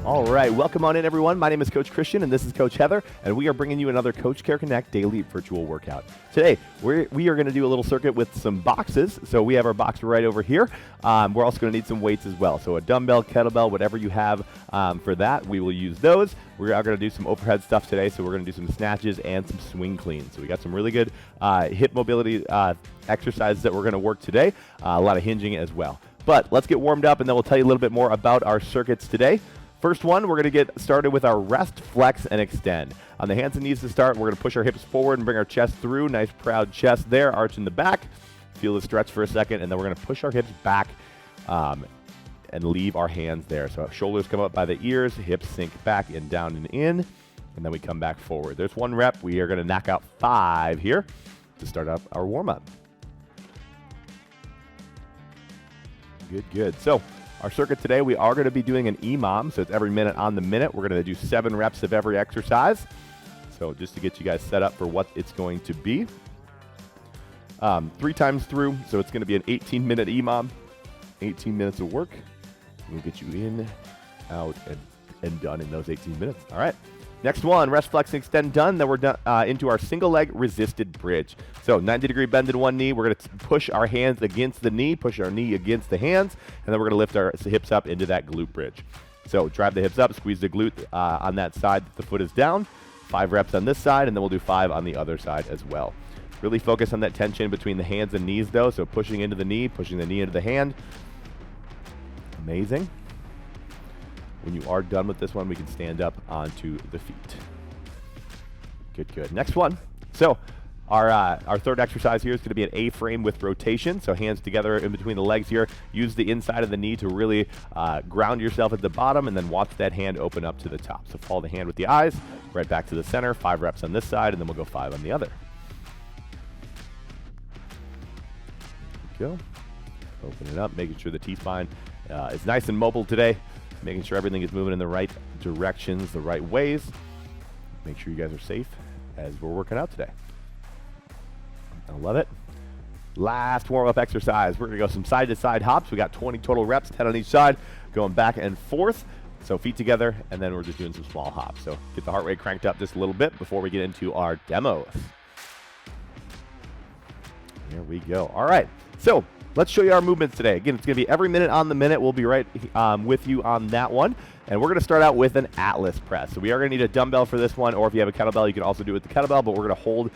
All right, welcome on in, everyone. My name is Coach Christian, and this is Coach Heather, and we are bringing you another Coach Care Connect daily virtual workout. Today, we are going to do a little circuit with some boxes. So we have our box right over here. We're also going to need some weights as well. So a dumbbell, kettlebell, whatever you have for that, we will use those. We are going to do some overhead stuff today, so we're going to do some snatches and some swing cleans. So we got some really good hip mobility exercises that we're going to work today, a lot of hinging as well. But let's get warmed up, and then we'll tell you a little bit more about our circuits today. First one, we're going to get started with our rest, flex, and extend. On the hands and knees to start, we're going to push our hips forward and bring our chest through. Nice proud chest there, arch in the back. Feel the stretch for a second, and then we're going to push our hips back and leave our hands there. So shoulders come up by the ears, hips sink back and down and in, and then we come back forward. There's one rep. We are going to knock out 5 here to start up our warm-up. Good, good. So our circuit today, we are going to be doing an EMOM, so it's every minute on the minute. We're going to do 7 reps of every exercise. So just to get you guys set up for what it's going to be. 3 times through, so it's going to be an 18-minute EMOM, 18 minutes of work. We'll get you in, out, and done in those 18 minutes. All right. Next one, rest, flex, and extend done. Then we're done into our single leg resisted bridge. So 90-degree bend in one knee. We're going to push our hands against the knee, push our knee against the hands, and then we're going to lift our hips up into that glute bridge. So drive the hips up, squeeze the glute on that side that the foot is down. 5 reps on this side, and then we'll do 5 on the other side as well. Really focus on that tension between the hands and knees, though. So pushing into the knee, pushing the knee into the hand. Amazing. When you are done with this one, we can stand up onto the feet. Good, good. Next one. So our third exercise here is going to be an A-frame with rotation. So hands together in between the legs here. Use the inside of the knee to really ground yourself at the bottom, and then watch that hand open up to the top. So follow the hand with the eyes, right back to the center. 5 reps on this side, and then we'll go 5 on the other. Go. Open it up, making sure the T-spine is nice and mobile today. Making sure everything is moving in the right directions, the right ways. Make sure you guys are safe as we're working out today. I love it. Last warm-up exercise. We're going to go some side-to-side hops. We got 20 total reps, 10 on each side, going back and forth. So feet together, and then we're just doing some small hops. So get the heart rate cranked up just a little bit before we get into our demos. Here we go. All right. So let's show you our movements today. Again, it's going to be every minute on the minute. We'll be right with you on that one. And we're going to start out with an Atlas press. So we are going to need a dumbbell for this one, or if you have a kettlebell, you can also do it with the kettlebell, but we're going to hold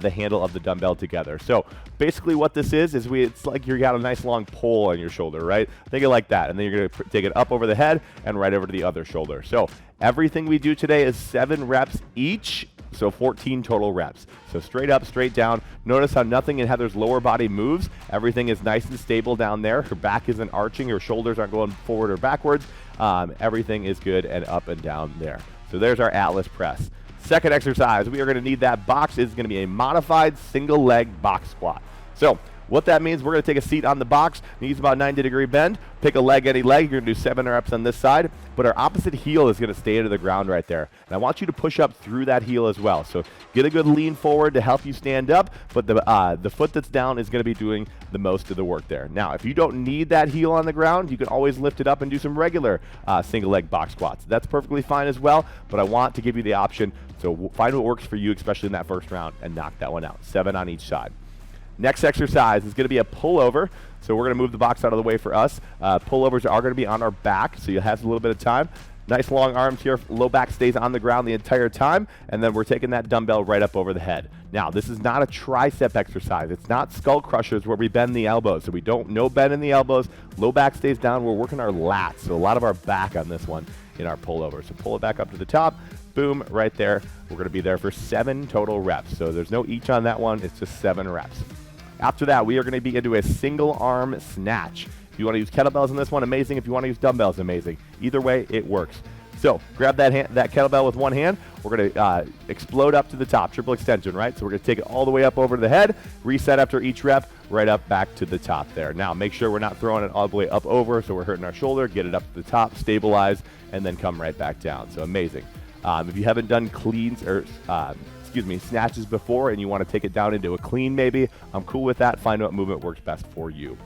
the handle of the dumbbell together. So basically what this is it's like you got a nice long pole on your shoulder, right? Think it like that. And then you're going to take it up over the head and right over to the other shoulder. So everything we do today is 7 reps each. So 14 total reps. So straight up, straight down. Notice how nothing in Heather's lower body moves. Everything is nice and stable down there. Her back isn't arching. Her shoulders aren't going forward or backwards. Everything is good and up and down there. So there's our Atlas press. Second exercise, we are going to need that box. It's going to be a modified single leg box squat. So what that means, we're going to take a seat on the box, knees about 90-degree bend, pick a leg, any leg. You're going to do 7 reps on this side, but our opposite heel is going to stay into the ground right there. And I want you to push up through that heel as well. So get a good lean forward to help you stand up, but the foot that's down is going to be doing the most of the work there. Now, if you don't need that heel on the ground, you can always lift it up and do some regular single leg box squats. That's perfectly fine as well, but I want to give you the option. So find what works for you, especially in that first round, and knock that one out. 7 on each side. Next exercise is going to be a pullover. So we're going to move the box out of the way for us. Pullovers are going to be on our back, so you'll have a little bit of time. Nice long arms here. Low back stays on the ground the entire time, and then we're taking that dumbbell right up over the head. Now, this is not a tricep exercise. It's not skull crushers where we bend the elbows. So we don't, no bend in the elbows. Low back stays down. We're working our lats, so a lot of our back on this one in our pullover. So pull it back up to the top. Boom, right there. We're going to be there for 7 total reps. So there's no each on that one. It's just 7 reps. After that, we are going to be into a single arm snatch. If you want to use kettlebells in this one, amazing. If you want to use dumbbells, amazing. Either way, it works. So grab that kettlebell with one hand. We're going to explode up to the top, triple extension, right? So we're going to take it all the way up over the head, reset after each rep, right up back to the top there. Now, make sure we're not throwing it all the way up over, so we're hurting our shoulder. Get it up to the top, stabilize, and then come right back down. So amazing. If you haven't done cleans or snatches before and you want to take it down into a clean maybe, I'm cool with that. Find what movement works best for you.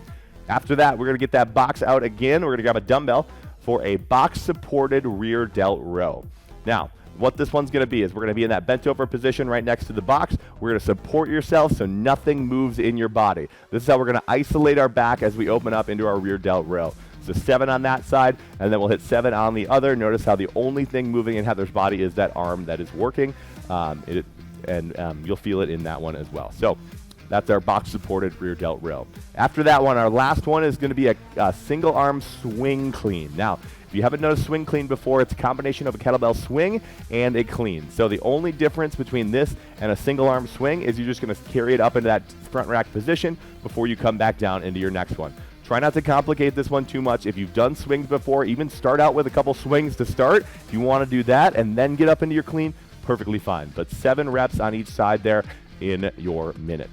After that, we're going to get that box out again. We're going to grab a dumbbell, for a box-supported rear delt row. Now, what this one's going to be is we're going to be in that bent over position right next to the box. We're going to support yourself so nothing moves in your body. This is how we're going to isolate our back as we open up into our rear delt row. So 7 on that side, and then we'll hit 7 on the other. Notice how the only thing moving in Heather's body is that arm that is working, you'll feel it in that one as well. So that's our box-supported rear delt row. After that one, our last one is going to be a single arm swing clean. Now, if you haven't done a swing clean before, it's a combination of a kettlebell swing and a clean. So the only difference between this and a single arm swing is you're just going to carry it up into that front rack position before you come back down into your next one. Try not to complicate this one too much. If you've done swings before, even start out with a couple swings to start. If you want to do that and then get up into your clean, perfectly fine. But 7 reps on each side there in your minute.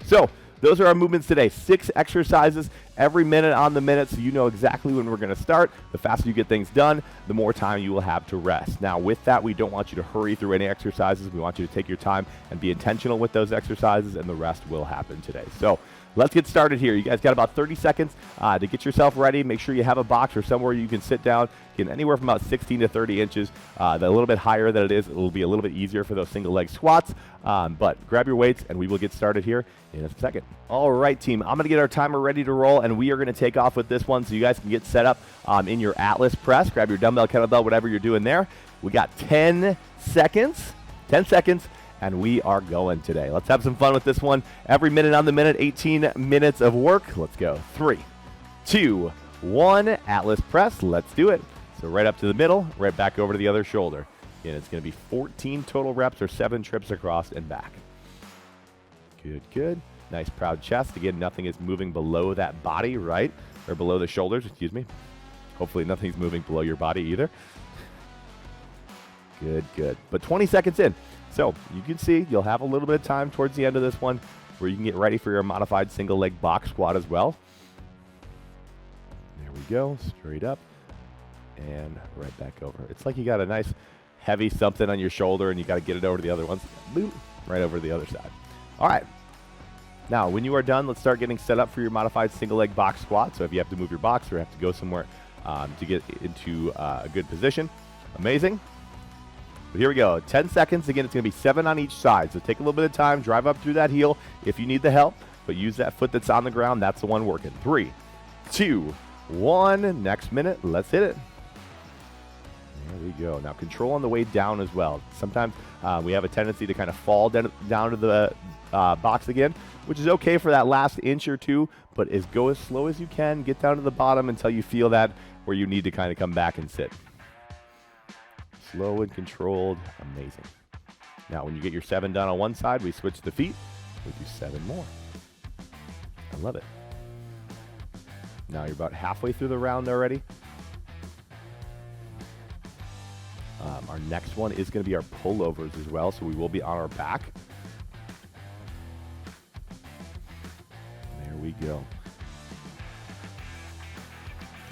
So those are our movements today. 6 exercises every minute on the minute, so you know exactly when we're going to start. The faster you get things done, the more time you will have to rest. Now, with that, we don't want you to hurry through any exercises. We want you to take your time and be intentional with those exercises, and the rest will happen today. So let's get started here. You guys got about 30 seconds to get yourself ready. Make sure you have a box or somewhere you can sit down. Again, anywhere from about 16 to 30 inches. A little bit higher than it is, it'll be a little bit easier for those single leg squats. But grab your weights, and we will get started here in a second. All right, team. I'm going to get our timer ready to roll, and we are going to take off with this one so you guys can get set up in your Atlas press. Grab your dumbbell, kettlebell, whatever you're doing there. We got 10 seconds. 10 seconds. And we are going today. Let's have some fun with this one. Every minute on the minute, 18 minutes of work. Let's go. 3, 2, 1. Atlas press. Let's do it. So right up to the middle, right back over to the other shoulder. Again, it's going to be 14 total reps or 7 trips across and back. Good, good. Nice proud chest. Again, nothing is moving below that body, right? Or below the shoulders, excuse me. Hopefully nothing's moving below your body either. Good, good. But 20 seconds in. So you can see you'll have a little bit of time towards the end of this one where you can get ready for your modified single leg box squat as well. There we go, straight up and right back over. It's like you got a nice heavy something on your shoulder and you got to get it over to the other ones. Boop, right over to the other side. All right. Now, when you are done, let's start getting set up for your modified single leg box squat. So if you have to move your box or have to go somewhere to get into a good position, amazing. But here we go, 10 seconds. Again, it's going to be 7 on each side. So take a little bit of time, drive up through that heel if you need the help, but use that foot that's on the ground. That's the one working. 3, 2, 1. Next minute, let's hit it. There we go. Now control on the way down as well. Sometimes we have a tendency to kind of fall down to the box again, which is okay for that last inch or two, but go as slow as you can. Get down to the bottom until you feel that where you need to kind of come back and sit. Slow and controlled, amazing. Now, when you get your 7 done on one side, we switch the feet. We do 7 more. I love it. Now you're about halfway through the round already. Our next one is going to be our pullovers as well, so we will be on our back. There we go.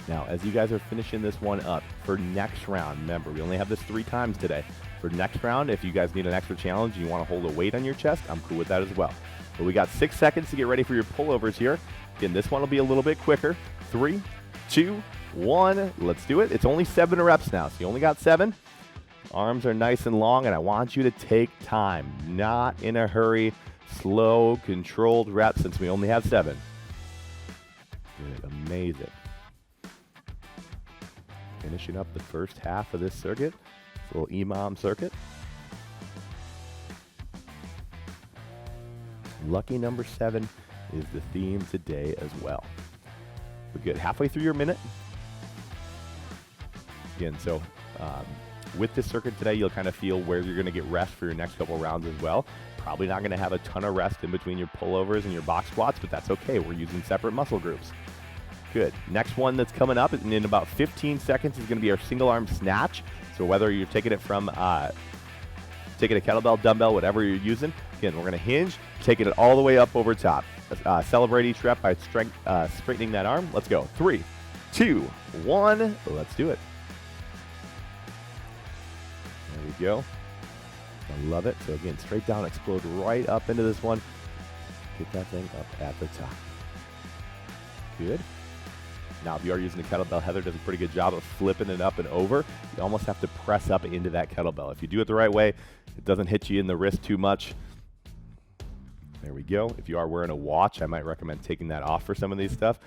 Now, as you guys are finishing this one up, for next round, remember, we only have this 3 times today. For next round, if you guys need an extra challenge and you want to hold a weight on your chest, I'm cool with that as well. But we got 6 seconds to get ready for your pullovers here. Again, this one will be a little bit quicker. 3, 2, 1. Let's do it. It's only 7 reps now, so you only got 7. Arms are nice and long, and I want you to take time. Not in a hurry. Slow, controlled reps since we only have 7. Good, amazing. Finishing up the first half of this circuit, this little EMOM circuit. Lucky number 7 is the theme today as well. We're good. Halfway through your minute. Again, so with this circuit today, you'll kind of feel where you're going to get rest for your next couple rounds as well. Probably not going to have a ton of rest in between your pullovers and your box squats, but that's okay. We're using separate muscle groups. Good. Next one that's coming up in about 15 seconds is going to be our single arm snatch. So whether you're taking it from taking a kettlebell, dumbbell, whatever you're using, again, we're going to hinge, taking it all the way up over top. Celebrate each rep by straightening that arm. Let's go. 3, 2, 1. Let's do it. There we go. I love it. So again, straight down, explode right up into this one. Get that thing up at the top. Good. Now, if you are using a kettlebell, Heather does a pretty good job of flipping it up and over. You almost have to press up into that kettlebell. If you do it the right way, it doesn't hit you in the wrist too much. There we go. If you are wearing a watch, I might recommend taking that off for some of these stuff.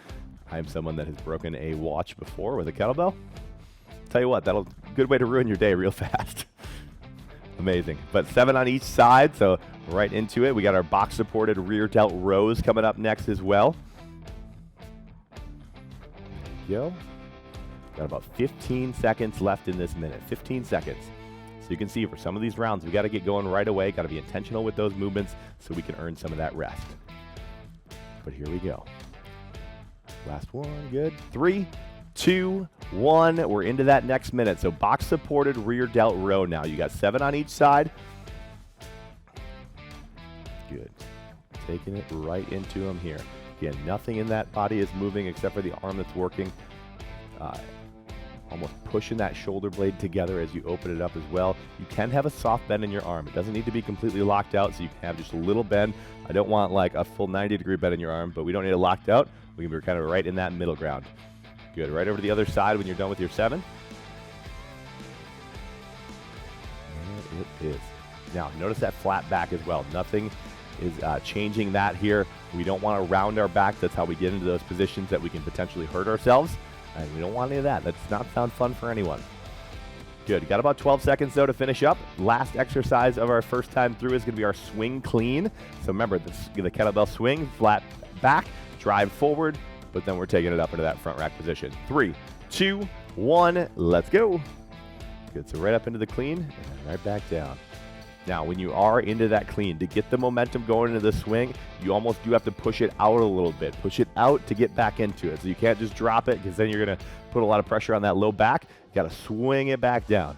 I am someone that has broken a watch before with a kettlebell. Tell you what, that'll good way to ruin your day real fast. Amazing. But 7 on each side, so right into it. We got our box-supported rear delt rows coming up next as well. There we go. Got about 15 seconds left in this minute. 15 seconds. So you can see for some of these rounds, we got to get going right away. Got to be intentional with those movements so we can earn some of that rest. But here we go. Last one. Good. 3, 2, 1. We're into that next minute. So box-supported rear delt row now. You got 7 on each side. Good. Taking it right into them here. Again, nothing in that body is moving except for the arm that's working. Almost pushing that shoulder blade together as you open it up as well. You can have a soft bend in your arm. It doesn't need to be completely locked out, so you can have just a little bend. I don't want like a full 90-degree bend in your arm, but we don't need it locked out. We can be kind of right in that middle ground. Good. Right over to the other side when you're done with your 7. There it is. Now, notice that flat back as well. Nothing is changing that here. We don't want to round our back. That's how we get into those positions that we can potentially hurt ourselves. And we don't want any of that. That does not sound fun for anyone. Good. Got about 12 seconds, though, to finish up. Last exercise of our first time through is going to be our swing clean. So remember, the kettlebell swing, flat back, drive forward, but then we're taking it up into that front rack position. 3, 2, 1, let's go. Good. So right up into the clean and right back down. Now, when you are into that clean, to get the momentum going into the swing, you almost do have to push it out a little bit. Push it out to get back into it. So you can't just drop it because then you're going to put a lot of pressure on that low back. You got to swing it back down.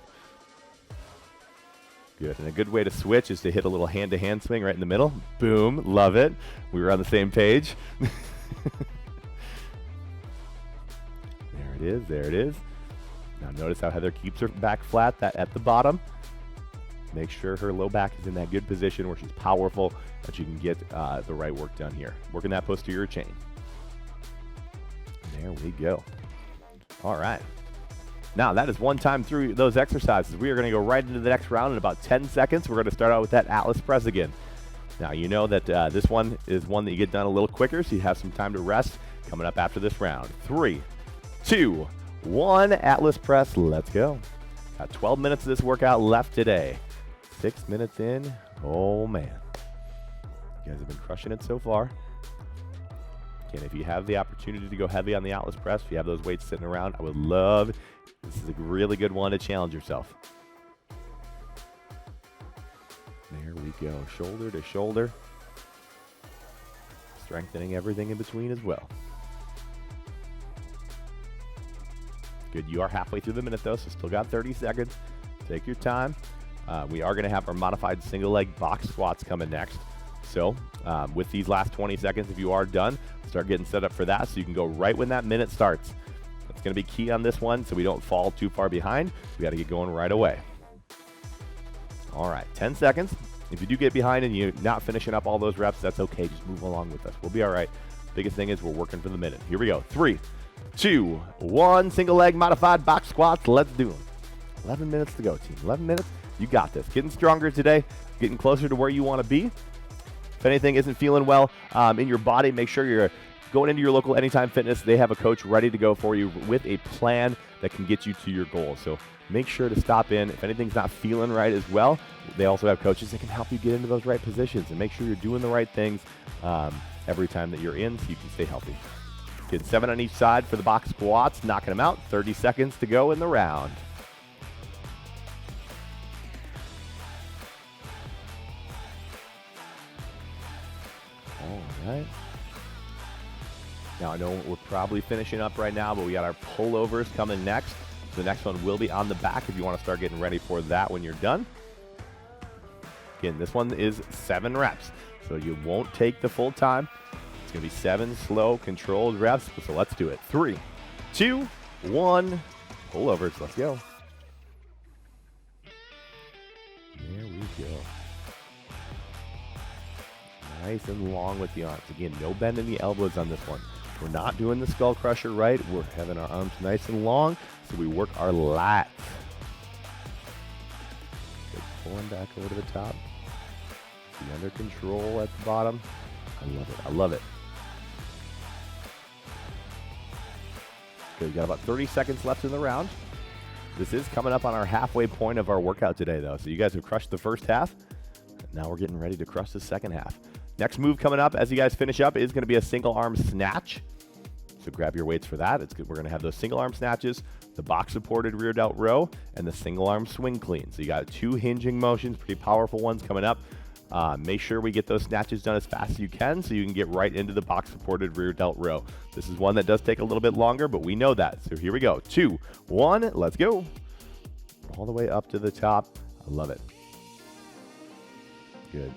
Good. And a good way to switch is to hit a little hand-to-hand swing right in the middle. Boom. Love it. We were on the same page. There it is. There it is. Now notice how Heather keeps her back flat at the bottom. Make sure her low back is in that good position where she's powerful, that she can get the right work done here. Working that posterior chain. There we go. All right. Now, that is one time through those exercises. We are going to go right into the next round in about 10 seconds. We're going to start out with that Atlas press again. Now, you know that this one is one that you get done a little quicker, so you have some time to rest coming up after this round. 3, 2, 1, Atlas press. Let's go. Got 12 minutes of this workout left today. 6 minutes in. Oh, man. You guys have been crushing it so far. Again, if you have the opportunity to go heavy on the Atlas press, if you have those weights sitting around, I would love. This is a really good one to challenge yourself. There we go. Shoulder to shoulder. Strengthening everything in between as well. Good. You are halfway through the minute, though, so still got 30 seconds. Take your time. We are going to have our modified single leg box squats coming next. So with these last 20 seconds, if you are done, start getting set up for that so you can go right when that minute starts. That's going to be key on this one so we don't fall too far behind. We got to get going right away. All right, 10 seconds. If you do get behind and you're not finishing up all those reps, that's okay. Just move along with us. We'll be all right. Biggest thing is we're working for the minute. Here we go. 3, 2, 1. Single leg modified box squats. Let's do them. 11 minutes to go, team. 11 minutes. You got this. Getting stronger today. Getting closer to where you want to be. If anything isn't feeling well in your body, make sure you're going into your local Anytime Fitness. They have a coach ready to go for you with a plan that can get you to your goals. So make sure to stop in. If anything's not feeling right as well, they also have coaches that can help you get into those right positions and make sure you're doing the right things every time that you're in so you can stay healthy. Get 7 on each side for the box squats, knocking them out. 30 seconds to go in the round. All right. Now, I know we're probably finishing up right now, but we got our pullovers coming next. The next one will be on the back if you want to start getting ready for that when you're done. Again, this one is 7 reps, so you won't take the full time. It's going to be 7 slow, controlled reps, so let's do it. 3, 2, 1, pullovers. Let's go. There we go. Nice and long with the arms. Again, no bend in the elbows on this one. We're not doing the skull crusher, right? We're having our arms nice and long, so we work our lats. Good, pulling back over to the top. Be under control at the bottom. I love it. I love it. Okay, we got about 30 seconds left in the round. This is coming up on our halfway point of our workout today, though. So you guys have crushed the first half. Now we're getting ready to crush the second half. Next move coming up as you guys finish up is going to be a single arm snatch. So grab your weights for that. It's good. We're going to have those single arm snatches, the box supported rear delt row, and the single arm swing clean. So you got 2 hinging motions, pretty powerful ones coming up. Make sure we get those snatches done as fast as you can so you can get right into the box supported rear delt row. This is one that does take a little bit longer, but we know that. So here we go. 2, 1, let's go. All the way up to the top. I love it. Good.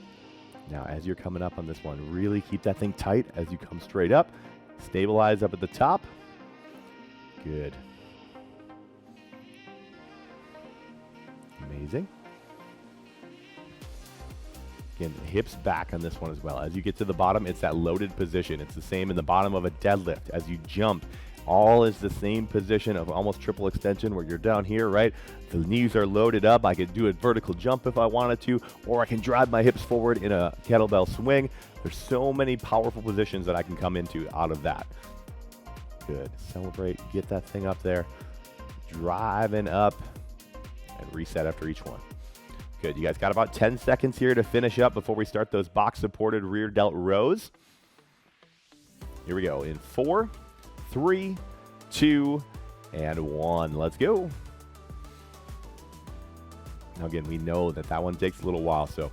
Now, as you're coming up on this one, really keep that thing tight as you come straight up. Stabilize up at the top. Good. Amazing. Again, hips back on this one as well. As you get to the bottom, it's that loaded position. It's the same in the bottom of a deadlift. As you jump, all is the same position of almost triple extension where you're down here, right? The knees are loaded up. I could do a vertical jump if I wanted to, or I can drive my hips forward in a kettlebell swing. There's so many powerful positions that I can come into out of that. Good. Celebrate. Get that thing up there. Driving up and reset after each one. Good. You guys got about 10 seconds here to finish up before we start those box supported rear delt rows. Here we go. In 4, 3, 2, and 1. Let's go. Now again, we know that that one takes a little while, so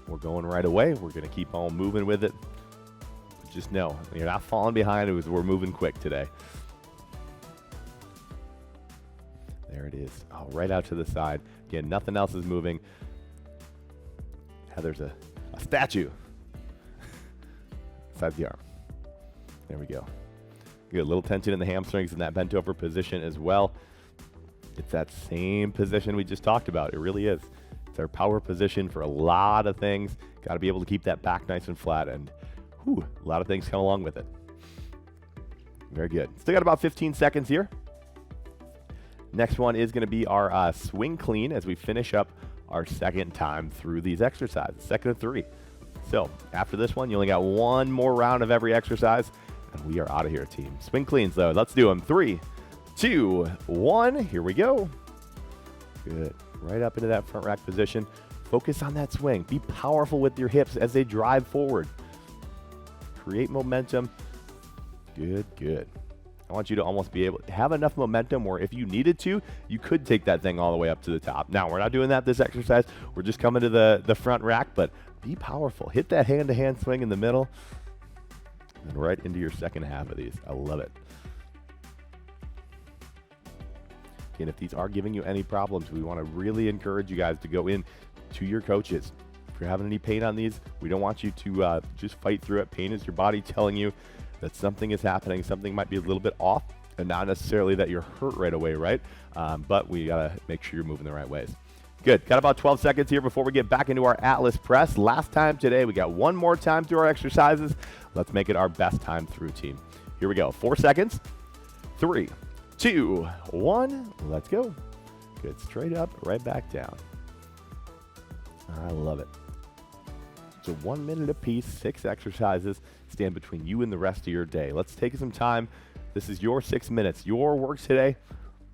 we're going right away. We're going to keep on moving with it. But just know, you're not falling behind. We're moving quick today. There it is. Oh, right out to the side. Again, nothing else is moving. Now there's a statue. Besides the arm. There we go. Good, a little tension in the hamstrings in that bent over position as well. It's that same position we just talked about. It really is. It's our power position for a lot of things. Got to be able to keep that back nice and flat, and a lot of things come along with it. Very good. Still got about 15 seconds here. Next one is going to be our swing clean as we finish up our second time through these exercises, second of 3. So after this one, you only got one more round of every exercise, and we are out of here, team. Swing cleans, though. Let's do them. 3, 2, 1. Here we go. Good. Right up into that front rack position. Focus on that swing. Be powerful with your hips as they drive forward. Create momentum. Good, good. I want you to almost be able to have enough momentum where if you needed to, you could take that thing all the way up to the top. Now, we're not doing that this exercise. We're just coming to the front rack, but be powerful. Hit that hand-to-hand swing in the middle and right into your second half of these. I love it. And if these are giving you any problems, we want to really encourage you guys to go in to your coaches. If you're having any pain on these, we don't want you to just fight through it. Pain is your body telling you that something is happening, something might be a little bit off, and not necessarily that you're hurt right away, right? But we gotta make sure you're moving the right ways. Good, got about 12 seconds here before we get back into our Atlas press. Last time today, we got one more time through our exercises. Let's make it our best time through, team. Here we go, 4 seconds. 3, 2, 1, let's go. Good, straight up, right back down. I love it. So 1 minute apiece, 6 exercises, stand between you and the rest of your day. Let's take some time. This is your 6 minutes, your work today,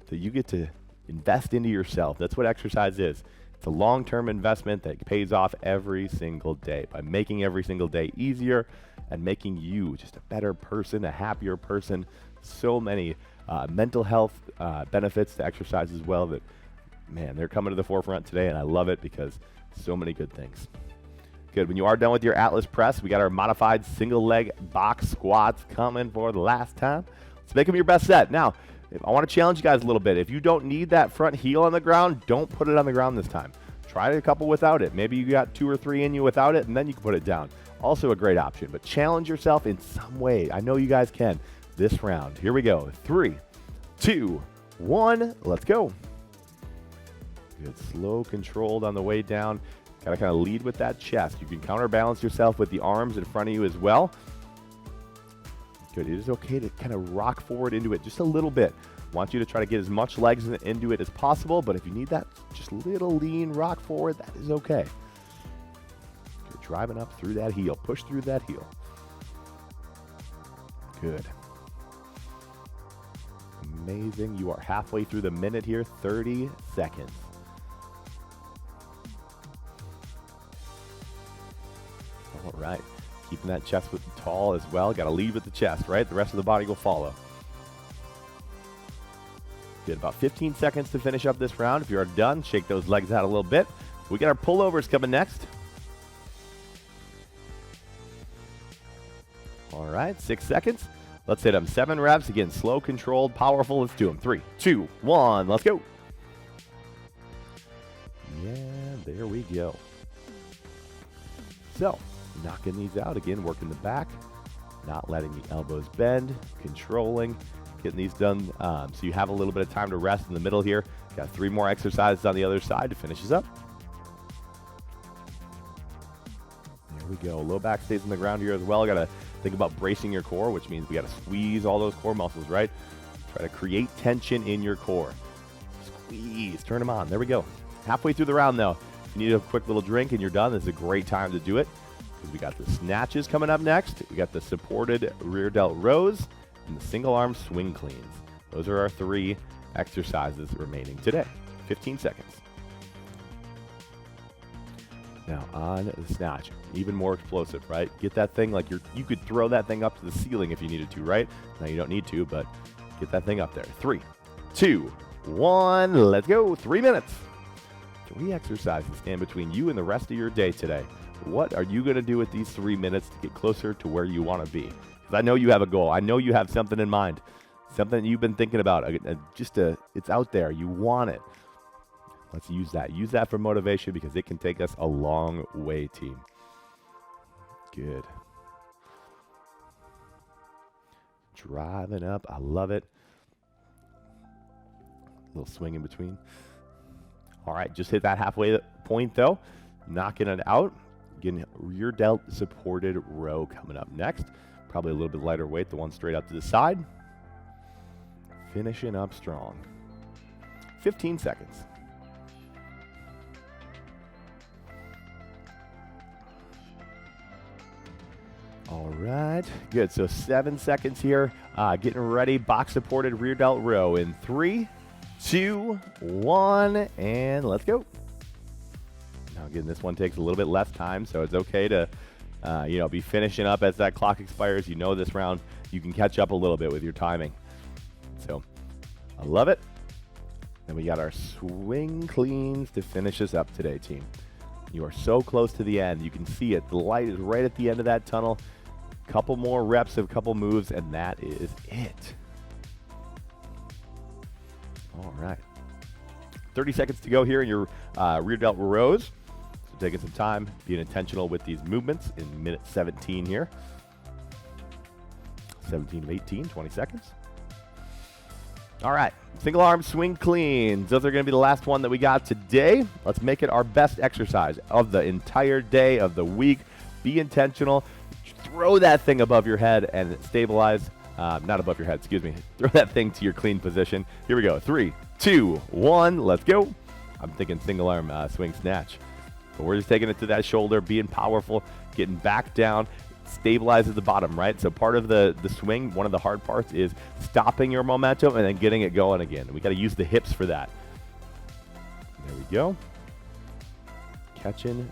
that you get to invest into yourself. That's what exercise is. It's a long-term investment that pays off every single day by making every single day easier and making you just a better person, a happier person. So many mental health benefits to exercise as well that, man, they're coming to the forefront today, and I love it because so many good things. Good. When you are done with your Atlas press, we got our modified single leg box squats coming for the last time. Let's make them your best set. Now, I want to challenge you guys a little bit. If you don't need that front heel on the ground, don't put it on the ground this time. Try a couple without it. Maybe you got 2 or 3 in you without it, and then you can put it down. Also a great option, but challenge yourself in some way. I know you guys can this round. Here we go. 3, 2, 1. Let's go. Good. Slow, controlled on the way down. Got to kind of lead with that chest. You can counterbalance yourself with the arms in front of you as well. Good. It is okay to kind of rock forward into it just a little bit. Want you to try to get as much legs into it as possible, but if you need that just little lean rock forward, that is okay. You're driving up through that heel. Push through that heel. Good. Amazing. You are halfway through the minute here. 30 seconds. All right. Keeping that chest width tall as well. Got to lead with the chest, right? The rest of the body will follow. Good. About 15 seconds to finish up this round. If you are done, shake those legs out a little bit. We got our pullovers coming next. All right, 6 seconds. Let's hit them. 7 reps. Again, slow, controlled, powerful. Let's do them. 3, 2, 1. Let's go. Yeah, there we go. So, knocking these out. Again, working the back. Not letting the elbows bend. Controlling. Getting these done so you have a little bit of time to rest in the middle here. Got 3 more exercises on the other side to finish this up. There we go. Low back stays on the ground here as well. Got to think about bracing your core, which means we got to squeeze all those core muscles, right? Try to create tension in your core. Squeeze. Turn them on. There we go. Halfway through the round, though. If you need a quick little drink and you're done, this is a great time to do it because we got the snatches coming up next. We got the supported rear delt rows and the single arm swing cleans. Those are our 3 exercises remaining today. 15 seconds. Now on the snatch, even more explosive, right? Get that thing like you could throw that thing up to the ceiling if you needed to, right? Now you don't need to, but get that thing up there. 3, 2, 1, let's go. 3 minutes. 3 exercises stand between you and the rest of your day today. What are you going to do with these 3 minutes to get closer to where you want to be? Because I know you have a goal. I know you have something in mind, something you've been thinking about. It's out there. You want it. Let's use that. Use that for motivation because it can take us a long way, team. Good. Driving up. I love it. A little swing in between. All right, just hit that halfway point, though. Knocking it out. Getting rear delt supported row coming up next. Probably a little bit lighter weight, the one straight up to the side. Finishing up strong. 15 seconds. All right, good. So 7 seconds here. Getting ready. Box supported rear delt row in 3, 2, 1, and let's go. Now again, this one takes a little bit less time, so it's okay to be finishing up as that clock expires. You know this round, you can catch up a little bit with your timing. So I love it. Then we got our swing cleans to finish this up today, team. You are so close to the end. You can see it. The light is right at the end of that tunnel. Couple more reps of couple moves, and that is it. All right. 30 seconds to go here in your rear delt rows. So taking some time, being intentional with these movements in minute 17 here. 17 of 18, 20 seconds. All right, single arm swing cleans. Those are going to be the last one that we got today. Let's make it our best exercise of the entire day, of the week. Be intentional. Throw that thing above your head and stabilize. Not above your head, excuse me. Throw that thing to your clean position. Here we go. 3, 2, 1, let's go. I'm thinking single arm swing snatch. But we're just taking it to that shoulder, being powerful, getting back down. Stabilizes the bottom, right? So part of the swing, one of the hard parts is stopping your momentum and then getting it going again. We got to use the hips for that. There we go. Catch and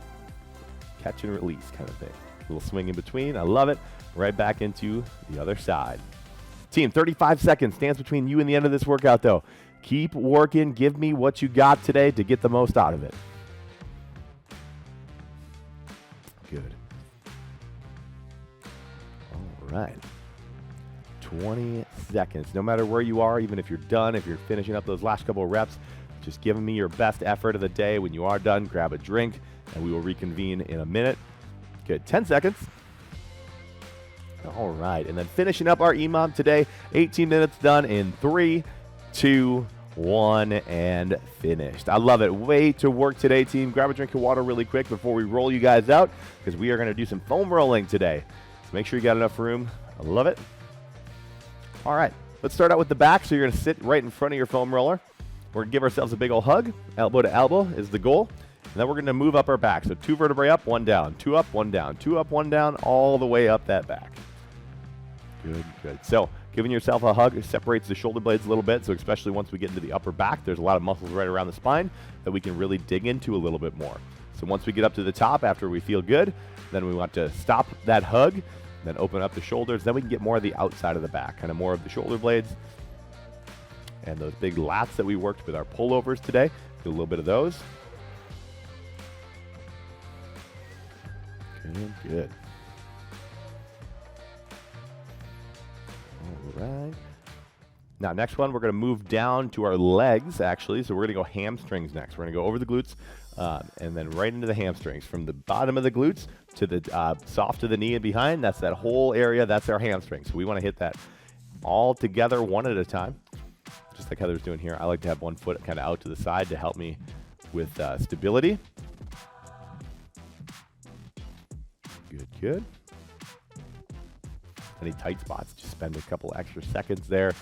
release kind of thing. A little swing in between. I love it. Right back into the other side. Team, 35 seconds stands between you and the end of this workout, though. Keep working. Give me what you got today to get the most out of it. Good. All right. 20 seconds. No matter where you are, even if you're done, if you're finishing up those last couple of reps, just giving me your best effort of the day. When you are done, grab a drink, and we will reconvene in a minute. Good. 10 seconds. All right. And then finishing up our EMOM today, 18 minutes done in 3, 2, 1, and finished. I love it. Way to work today, team. Grab a drink of water really quick before we roll you guys out because we are going to do some foam rolling today. So make sure you got enough room. I love it. All right, let's start out with the back. So you're going to sit right in front of your foam roller. We're going to give ourselves a big old hug. Elbow to elbow is the goal. And then we're going to move up our back. So 2 vertebrae up, 1 down, 2 up, 1 down, 2 up, 1 down, all the way up that back. Good, good. So giving yourself a hug separates the shoulder blades a little bit. So especially once we get into the upper back, there's a lot of muscles right around the spine that we can really dig into a little bit more. So once we get up to the top, after we feel good, then we want to stop that hug, then open up the shoulders. Then we can get more of the outside of the back, kind of more of the shoulder blades. And those big lats that we worked with our pullovers today, do a little bit of those. Good, good. All right. Now, next one, we're going to move down to our legs, actually. So we're going to go hamstrings next. We're going to go over the glutes and then right into the hamstrings. From the bottom of the glutes to the soft to the knee and behind, that's that whole area. That's our hamstrings. So we want to hit that all together one at a time, just like Heather's doing here. I like to have one foot kind of out to the side to help me with stability. Good, good. Any tight spots, just spend a couple extra seconds there.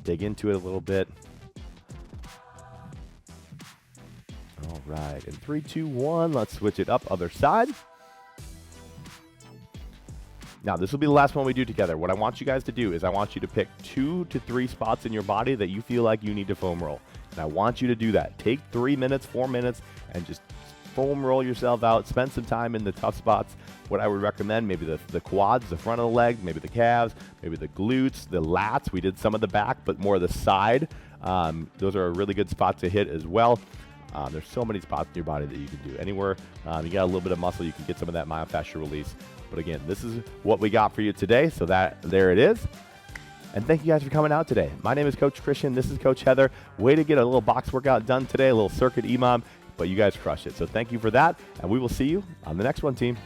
Dig into it a little bit. All right, in 3, 2, 1, let's switch it up, other side. Now, this will be the last one we do together. What I want you guys to do is I want you to pick 2 to 3 spots in your body that you feel like you need to foam roll. And I want you to do that. Take 3 minutes, 4 minutes, and just foam roll yourself out. Spend some time in the tough spots. What I would recommend, maybe the quads, the front of the leg, maybe the calves, maybe the glutes, the lats. We did some of the back, but more the side. Those are a really good spot to hit as well. There's so many spots in your body that you can do. Anywhere you got a little bit of muscle, you can get some of that myofascial release. But again, this is what we got for you today. So there it is. And thank you guys for coming out today. My name is Coach Christian. This is Coach Heather. Way to get a little box workout done today, a little circuit EMOM, but you guys crushed it. So thank you for that, and we will see you on the next one, team.